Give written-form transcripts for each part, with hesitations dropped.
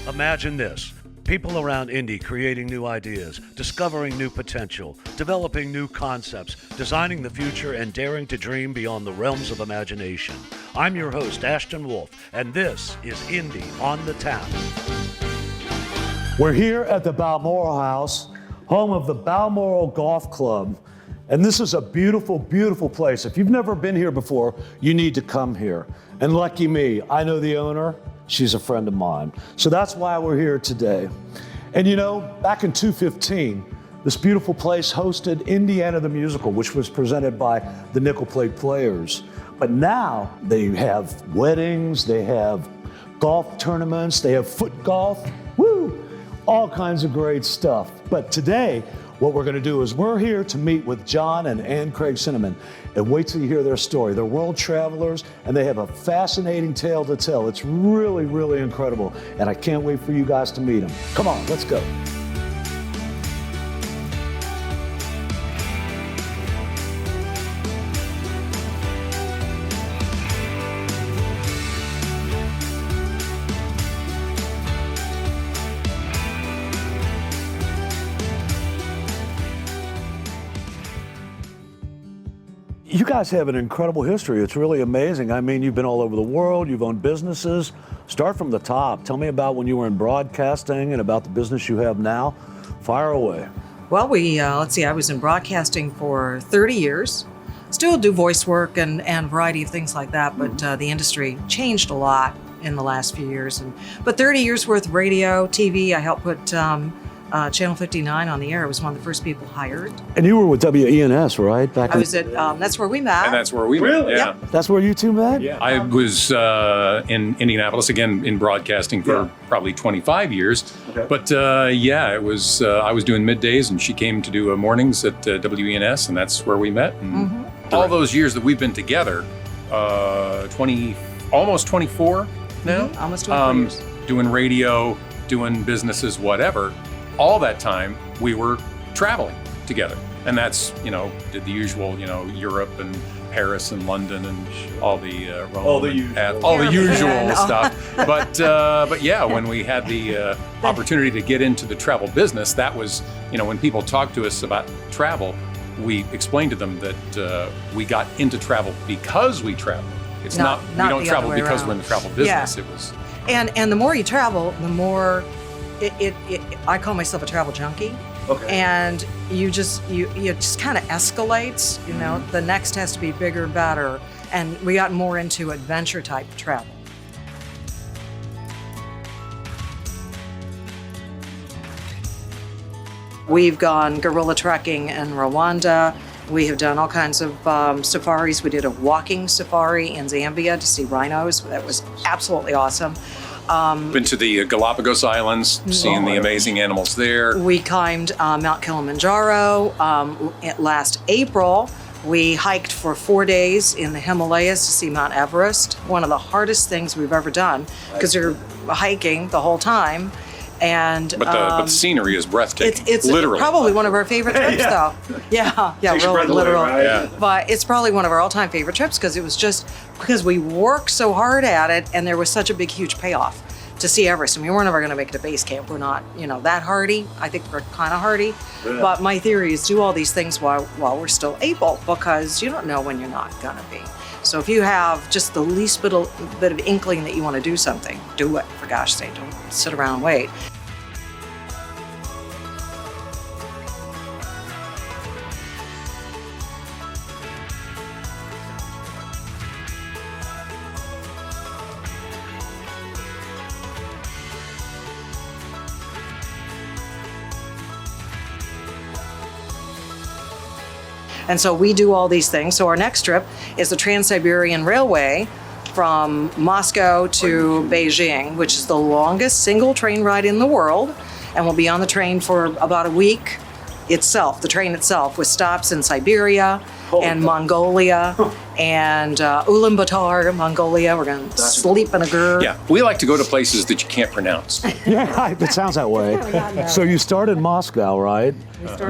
Imagine this. People around Indy creating new ideas, discovering new potential, developing new concepts, designing the future, and daring to dream beyond the realms of imagination. I'm your host, Ashton Wolf, and this is Indy on the Tap. We're here at the Balmoral House, home of the Balmoral Golf Club. And this is a beautiful, beautiful place. If you've never been here before, you need to come here. And lucky me, I know the owner. She's a friend of mine. So that's why we're here today. And you know, back in 2015, this beautiful place hosted Indiana the Musical, which was presented by the Nickel Plate Players. But now they have weddings, they have golf tournaments, they have foot golf, woo, all kinds of great stuff. But today, what we're gonna do is we're here to meet with John and Ann Craig Cinnamon, and wait till you hear their story. They're world travelers, and they have a fascinating tale to tell. It's really, really incredible, and I can't wait for you guys to meet them. Come on, let's go. You guys have an incredible history. It's really amazing. I mean, you've been all over the world, you've owned businesses. Start from the top. Tell me about when you were in broadcasting and about the business you have now. Fire away. Well, I was in broadcasting for 30 years. Still do voice work and a variety of things like that, but the industry changed a lot in the last few years. But 30 years worth of radio, TV. I helped put Channel 59 on the air. I was one of the first people hired. And you were with WENS, right? I was at, that's where we met. And that's where we met, yeah. Yep. That's where you two met? Yeah. I was in Indianapolis, again, in broadcasting for probably 25 years. Okay. But it was, I was doing middays and she came to do mornings at WENS, and that's where we met. And all those years that we've been together, almost 24 now. Almost 24 years. Doing radio, doing businesses, whatever. All that time we were traveling together, and that's, did the usual, Europe and Paris and London and all the usual stuff. But yeah, when we had the opportunity to get into the travel business, that was, when people talk to us about travel, we explained to them that we got into travel because we travel. It's not we don't travel because we're in the travel business. Yeah. It was, and the more you travel, the more. I call myself a travel junkie. Okay. And you just kind of escalates, the next has to be bigger, better. And we got more into adventure type travel. We've gone gorilla trekking in Rwanda. We have done all kinds of safaris. We did a walking safari in Zambia to see rhinos. That was absolutely awesome. Been to the Galapagos Islands, seeing the amazing animals there. We climbed Mount Kilimanjaro. Last April, we hiked for 4 days in the Himalayas to see Mount Everest. One of the hardest things we've ever done, because you're hiking the whole time. But the scenery is breathtaking. It's literally probably one of our favorite trips, though. Yeah, really, literal. Right? Yeah. But it's probably one of our all-time favorite trips because it was just because we worked so hard at it, and there was such a big, huge payoff to see Everest. I mean, we're never going to make it to base camp. We're not, that hardy. I think we're kind of hardy. Yeah. But my theory is do all these things while we're still able, because you don't know when you're not going to be. So if you have just the least bit of inkling that you want to do something, do it, for gosh sake. Don't sit around and wait. And so we do all these things. So our next trip is the Trans-Siberian Railway from Moscow to Beijing, which is the longest single train ride in the world. And we'll be on the train for about a week itself, the train itself, with stops in Siberia and Mongolia and Ulaanbaatar, Mongolia. We're going to sleep in a gur. Yeah, we like to go to places that you can't pronounce. Yeah, it sounds that way. So you start in Moscow, right?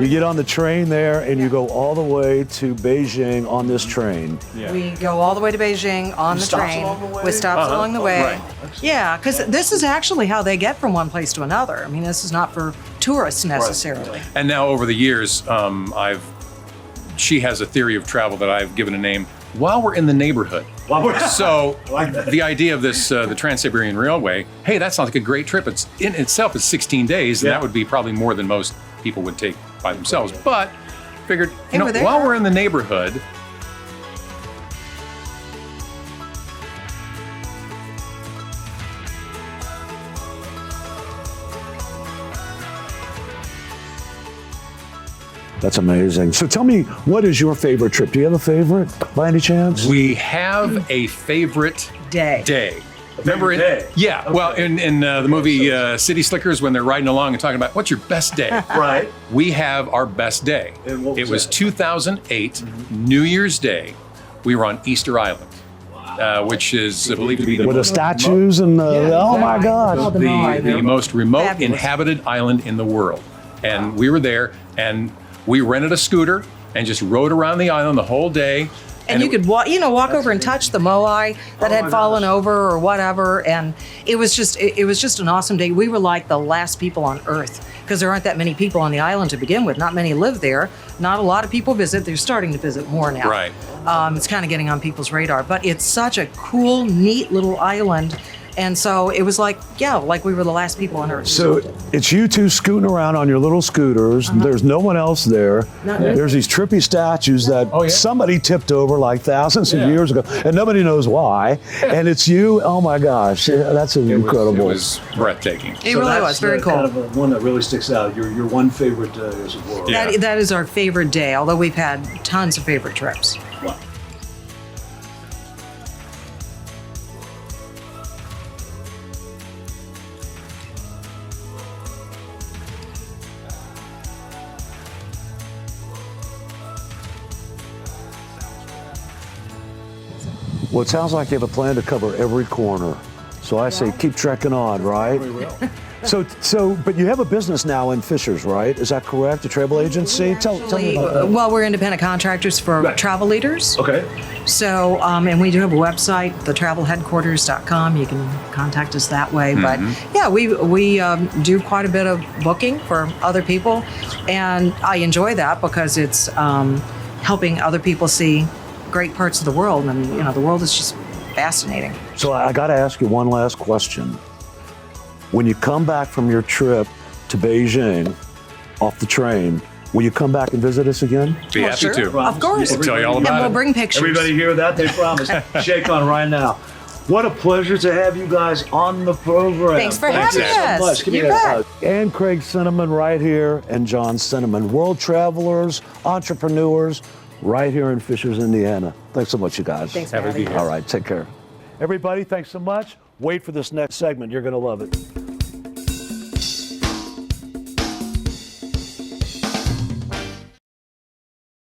You get on the train there and you go all the way to Beijing on this train. Yeah. We go all the way to Beijing on the stops train along the way? with stops along the way. Right. Yeah, because this is actually how they get from one place to another. I mean, this is not for tourists necessarily. And now over the years, she has a theory of travel that I've given a name. While we're in the neighborhood. So the idea of this, the Trans-Siberian Railway, hey, that sounds like a great trip. It's in itself is 16 days, and that would be probably more than most people would take by themselves. But figured, you know, while we're in the neighborhood, That's amazing. So tell me, what is your favorite trip? Do you have a favorite by any chance? we have a favorite Day. Remember it? day? Yeah. Okay. Well, in the movie City Slickers, when they're riding along and talking about what's your best day, Right. we have our best day. And what was it was that? 2008, New Year's Day. We were on Easter Island, which is believed to be the With the statues and oh my God. the most remote Fabulous. inhabited island in the world. And we were there, and we rented a scooter and just rode around the island the whole day. And you could walk over and touch the moai that had fallen over or whatever, and it was just an awesome day. We were like the last people on Earth because there aren't that many people on the island to begin with. Not many live there. Not a lot of people visit. They're starting to visit more now. Right. It's kind of getting on people's radar, but it's such a cool, neat little island. And so it was like, yeah, like we were the last people on Earth. So it's you two scooting around on your little scooters. There's no one else there. There's these trippy statues that somebody tipped over like thousands of years ago, and nobody knows why. And it's you. Oh my gosh, that's incredible. It was breathtaking. It really was very cool. Kind of one that really sticks out. Your one favorite as it were. Yeah. That is our favorite day, although we've had tons of favorite trips. Wow. Well, it sounds like you have a plan to cover every corner. So I say keep trekking on, right? We will. But you have a business now in Fishers, right? Is that correct? A travel agency? Tell me about that. Well, we're independent contractors for travel leaders. Okay. So, and we do have a website, thetravelheadquarters.com. You can contact us that way. But yeah, we do quite a bit of booking for other people. And I enjoy that because it's helping other people see great parts of the world. And, you know, the world is just fascinating. So I got to ask you one last question. When you come back from your trip to Beijing off the train, will you come back and visit us again? Be Well, happy sure. to. Of course. We'll tell you all about And we'll it. bring pictures. Everybody hear that? They promise. Shake on right now. What a pleasure to have you guys on the program. Thanks for Thanks, having Ed. us. So much. Give me You a bet. hug. And Craig Cinnamon right here, and John Cinnamon, world travelers, entrepreneurs, right here in Fishers, Indiana. Thanks so much, you guys. Thanks for Have a having good us. All right, take care. Everybody, thanks so much. Wait for this next segment. You're going to love it.